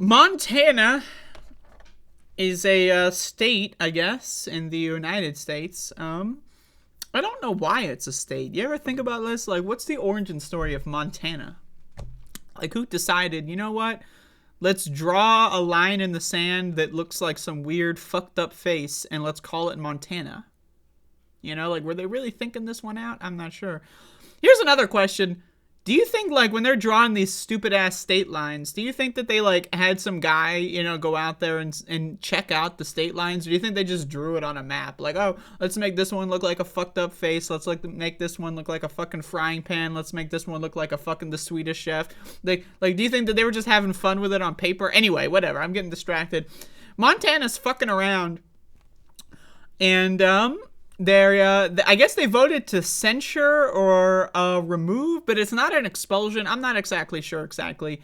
Montana is a state, I guess, in the United States. I don't know why it's a state. You ever think about this? Like, what's the origin story of Montana? Like, who decided, you know what? Let's draw a line in the sand that looks like some weird fucked up face and let's call it Montana. You know, like, were they really thinking this one out? I'm not sure. Here's another question. Do you think, like, when they're drawing these stupid-ass state lines, do you think that they, like, had some guy, you know, go out there and check out the state lines? Or do you think they just drew it on a map? Like, oh, let's make this one look like a fucked-up face. Let's, like, make this one look like a fucking frying pan. Let's make this one look like a fucking the Swedish chef. Like, do you think that they were just having fun with it on paper? Anyway, whatever. I'm getting distracted. Montana's fucking around. And, I guess they voted to censure or remove, but it's not an expulsion. I'm not exactly sure exactly.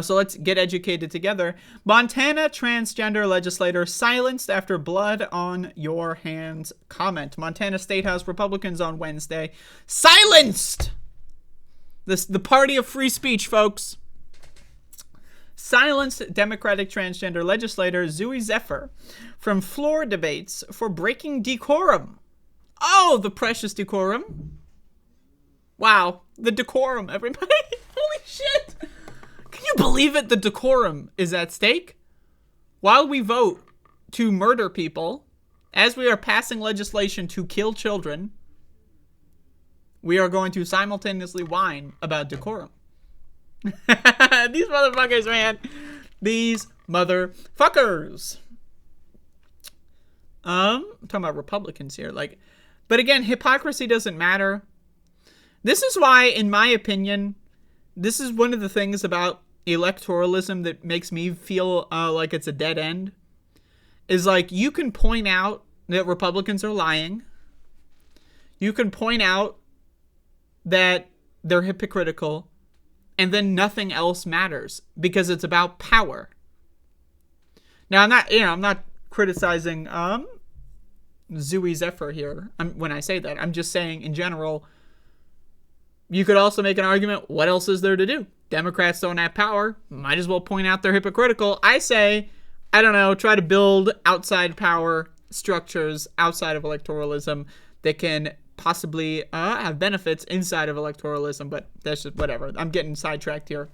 So let's get educated together. Montana transgender legislator silenced after blood on your hands comment. Montana State House Republicans on Wednesday silenced the party of free speech, folks. Silenced Democratic transgender legislator Zephyr from floor debates for breaking decorum. Oh, the precious decorum. Wow, the decorum, everybody. Holy shit. Can you believe it? The decorum is at stake. While we vote to murder people, as we are passing legislation to kill children, we are going to simultaneously whine about decorum. These motherfuckers, man. These motherfuckers. I'm talking about Republicans here. But again, hypocrisy doesn't matter. This is why, in my opinion, this is one of the things about electoralism that makes me feel like it's a dead end. Is like, you can point out that Republicans are lying. You can point out that they're hypocritical. And then nothing else matters because it's about power. Now, I'm not criticizing Zephyr here when I say that. I'm just saying, in general, you could also make an argument, what else is there to do? Democrats don't have power. Might as well point out they're hypocritical. I say, I don't know, try to build outside power structures outside of electoralism that can possibly have benefits inside of electoralism, but that's just whatever. I'm getting sidetracked here.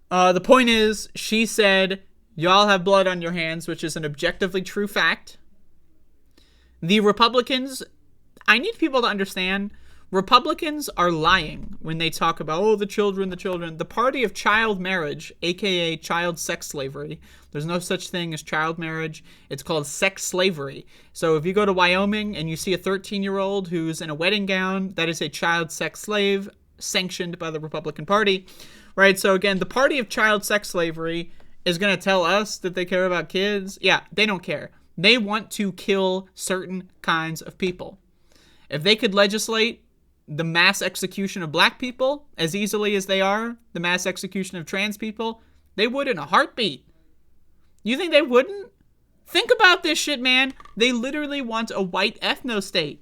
The point is, she said, y'all have blood on your hands, which is an objectively true fact. The Republicans, I need people to understand, Republicans are lying when they talk about, oh, the children. The party of child marriage, aka child sex slavery. There's no such thing as child marriage. It's called sex slavery. So if you go to Wyoming and you see a 13-year-old who's in a wedding gown, that is a child sex slave sanctioned by the Republican Party. Right? So again, the party of child sex slavery is going to tell us that they care about kids. Yeah, they don't care. They want to kill certain kinds of people. If they could legislate the mass execution of black people as easily as they are the mass execution of trans people, they would in a heartbeat. You think they wouldn't? Think about this shit, man. They literally want a white ethno-state.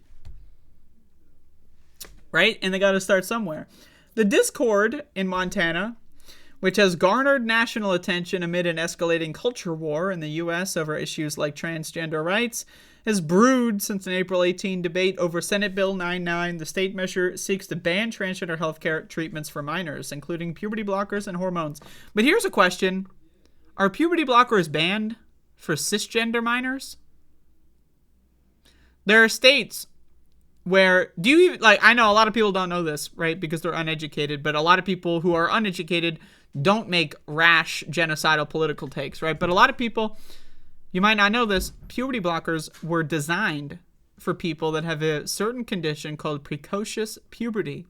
Right? And they got to start somewhere. The discord in Montana, which has garnered national attention amid an escalating culture war in the U.S. over issues like transgender rights, has brewed since an April 18 debate over Senate Bill 99. The state measure seeks to ban transgender healthcare treatments for minors, including puberty blockers and hormones. But here's a question. Are puberty blockers banned for cisgender minors? There are states where, I know a lot of people don't know this, right, because they're uneducated, but a lot of people who are uneducated don't make rash genocidal political takes, right? But a lot of people, you might not know this, puberty blockers were designed for people that have a certain condition called precocious puberty,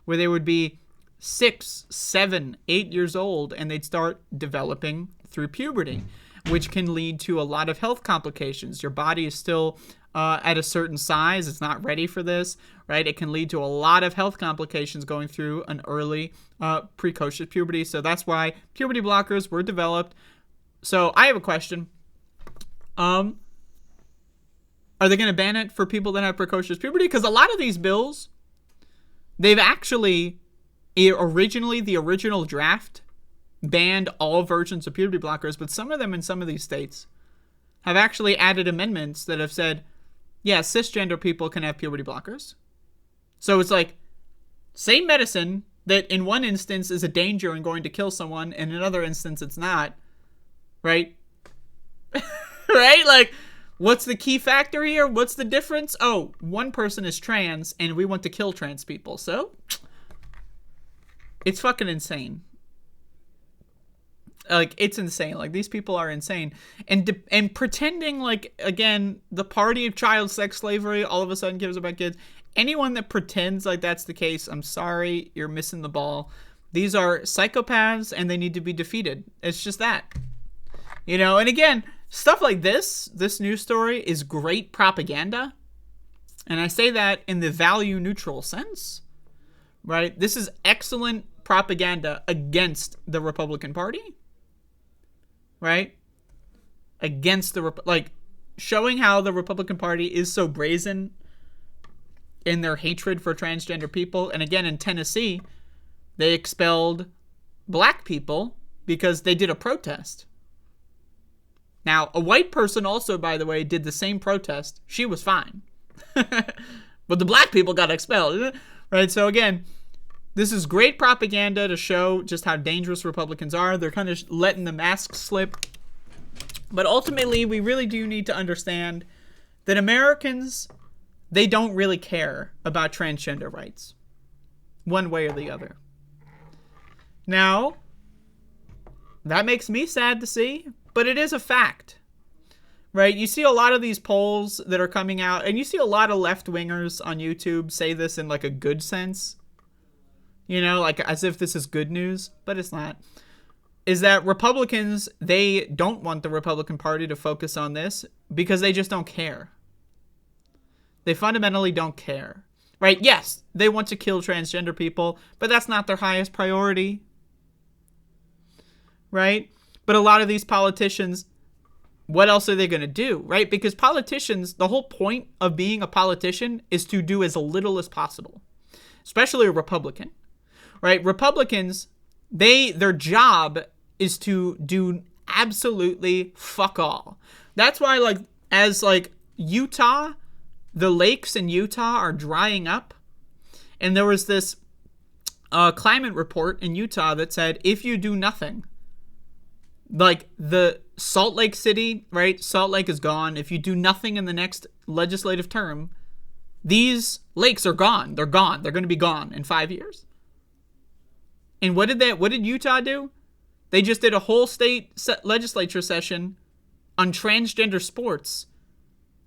where they would be 6, 7, 8 years old, and they'd start developing through puberty, which can lead to a lot of health complications. Your body is still at a certain size. It's not ready for this, right? It can lead to a lot of health complications going through an early precocious puberty. So that's why puberty blockers were developed. So I have a question. Are they going to ban it for people that have precocious puberty? Because a lot of these bills, they've actually, originally, the original draft banned all versions of puberty blockers, but some of them in some of these states have actually added amendments that have said, yeah, cisgender people can have puberty blockers. So it's like, same medicine that in one instance is a danger and going to kill someone, and in another instance it's not, right? Right? Like, what's the key factor here? What's the difference? Oh, one person is trans, and we want to kill trans people. So, it's fucking insane. Like, it's insane. Like, these people are insane. And pretending, like, again, the party of child sex slavery all of a sudden cares about kids. Anyone that pretends like that's the case, I'm sorry, you're missing the ball. These are psychopaths, and they need to be defeated. It's just that. You know, and again, stuff like this news story is great propaganda. And I say that in the value neutral sense, right? This is excellent propaganda against the Republican Party, right? Against the, showing how the Republican Party is so brazen in their hatred for transgender people. And again, in Tennessee, they expelled black people because they did a protest. Now, a white person also, by the way, did the same protest. She was fine. But the black people got expelled, right? So again, this is great propaganda to show just how dangerous Republicans are. They're kind of letting the mask slip. But ultimately, we really do need to understand that Americans, they don't really care about transgender rights, one way or the other. Now, that makes me sad to see, but it is a fact, right? You see a lot of these polls that are coming out, and you see a lot of left-wingers on YouTube say this in like a good sense, you know, like as if this is good news, but it's not. Is that Republicans, they don't want the Republican Party to focus on this because they just don't care. They fundamentally don't care, right? Yes, they want to kill transgender people, but that's not their highest priority, right? But a lot of these politicians, what else are they going to do, right? Because politicians, the whole point of being a politician is to do as little as possible, especially a Republican, right? Republicans, their job is to do absolutely fuck all. That's why, as Utah, the lakes in Utah are drying up. And there was this climate report in Utah that said, if you do nothing, like the Salt Lake City, right? Salt Lake is gone. If you do nothing in the next legislative term, these lakes are gone. They're gone. They're going to be gone in 5 years. And what did Utah do? They just did a whole state legislature session on transgender sports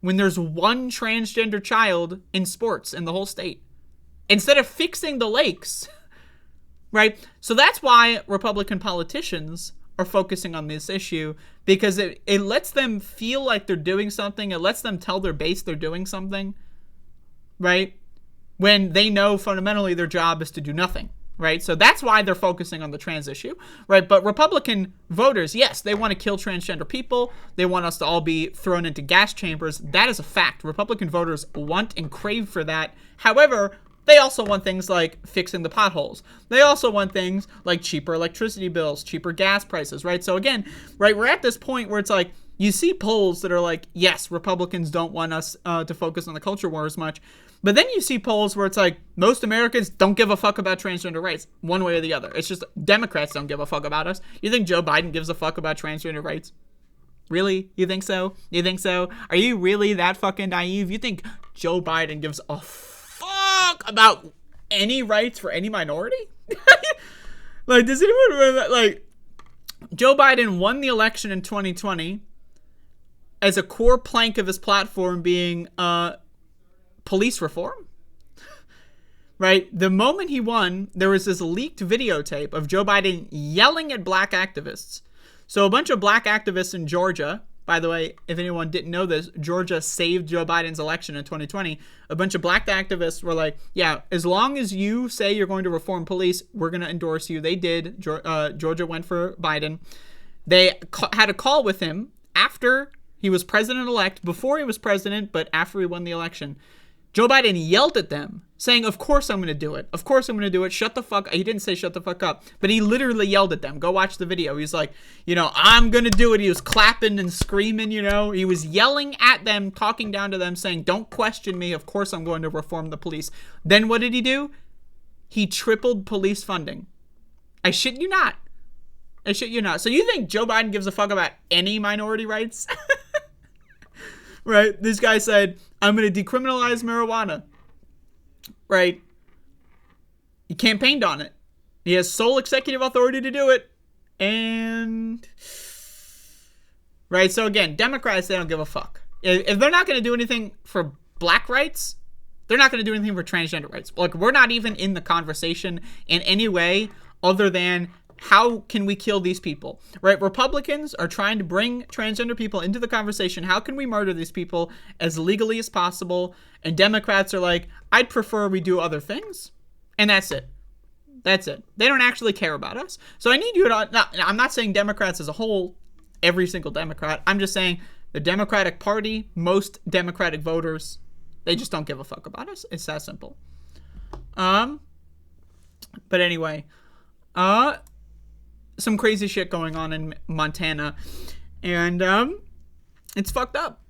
when there's one transgender child in sports in the whole state, instead of fixing the lakes, right? So that's why Republican politicians are focusing on this issue, because it lets them feel like they're doing something. It lets them tell their base they're doing something, right? When they know fundamentally their job is to do nothing, right? So that's why they're focusing on the trans issue, right? But Republican voters, yes, they want to kill transgender people. They want us to all be thrown into gas chambers. That is a fact. Republican voters want and crave for that. However, they also want things like fixing the potholes. They also want things like cheaper electricity bills, cheaper gas prices, right? So again, right, we're at this point where it's like, you see polls that are like, yes, Republicans don't want us to focus on the culture war as much. But then you see polls where it's like, most Americans don't give a fuck about transgender rights, one way or the other. It's just Democrats don't give a fuck about us. You think Joe Biden gives a fuck about transgender rights? Really? You think so? You think so? Are you really that fucking naive? You think Joe Biden gives a fuck about any rights for any minority? Like, does anyone remember that? Like, Joe Biden won the election in 2020 as a core plank of his platform being police reform, right? The moment he won, there was this leaked videotape of Joe Biden yelling at black activists. So a bunch of black activists in Georgia, by the way, if anyone didn't know this, Georgia saved Joe Biden's election in 2020. A bunch of black activists were like, yeah, as long as you say you're going to reform police, we're going to endorse you. They did. Georgia went for Biden. They had a call with him after he was president-elect, before he was president, but after he won the election. Joe Biden yelled at them, saying, of course I'm going to do it. Of course I'm going to do it. Shut the fuck up. He didn't say shut the fuck up, but he literally yelled at them. Go watch the video. He's like, I'm going to do it. He was clapping and screaming, He was yelling at them, talking down to them, saying, don't question me. Of course I'm going to reform the police. Then what did he do? He tripled police funding. I shit you not. So you think Joe Biden gives a fuck about any minority rights? Right? This guy said, I'm going to decriminalize marijuana. Right? He campaigned on it. He has sole executive authority to do it. And... Right? So again, Democrats, they don't give a fuck. If they're not going to do anything for black rights, they're not going to do anything for transgender rights. Like, we're not even in the conversation in any way other than... how can we kill these people, right? Republicans are trying to bring transgender people into the conversation. How can we murder these people as legally as possible? And Democrats are like, I'd prefer we do other things. And that's it. They don't actually care about us. So I need you to, I'm not saying Democrats as a whole, every single Democrat. I'm just saying the Democratic Party, most Democratic voters, they just don't give a fuck about us. It's that simple. But anyway, some crazy shit going on in Montana, and it's fucked up.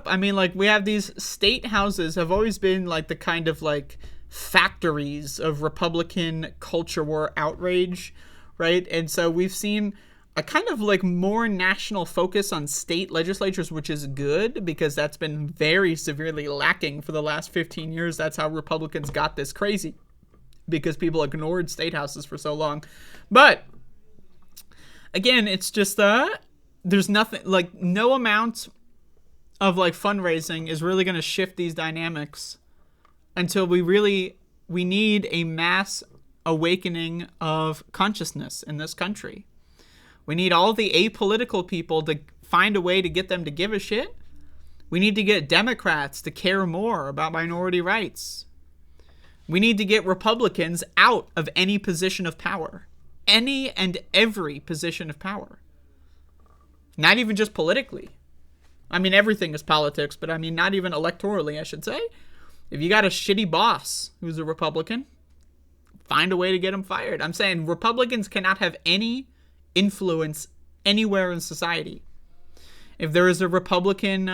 I mean, like, we have these state houses have always been like the kind of like factories of Republican culture war outrage, right? And so we've seen a kind of like more national focus on state legislatures, which is good because that's been very severely lacking for the last 15 years. That's how Republicans got this crazy, because people ignored state houses for so long. But again, it's just there's nothing, like, no amount of like fundraising is really going to shift these dynamics until we need a mass awakening of consciousness in this country. We need all the apolitical people to find a way to get them to give a shit. We need to get Democrats to care more about minority rights. We need to get Republicans out of any position of power. Any and every position of power. Not even just politically. I mean, everything is politics, but I mean, not even electorally, I should say. If you got a shitty boss who's a Republican, find a way to get him fired. I'm saying Republicans cannot have any influence anywhere in society. If there is a Republican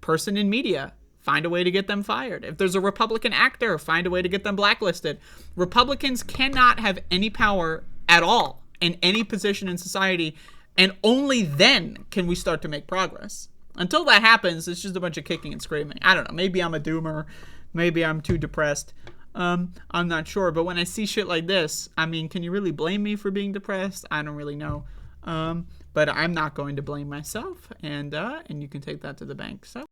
person in media, find a way to get them fired. If there's a Republican actor, find a way to get them blacklisted. Republicans cannot have any power at all in any position in society, and only then can we start to make progress. Until that happens, it's just a bunch of kicking and screaming. I don't know. Maybe I'm a doomer. Maybe I'm too depressed. I'm not sure. But when I see shit like this, I mean, can you really blame me for being depressed? I don't really know. But I'm not going to blame myself, and you can take that to the bank. So.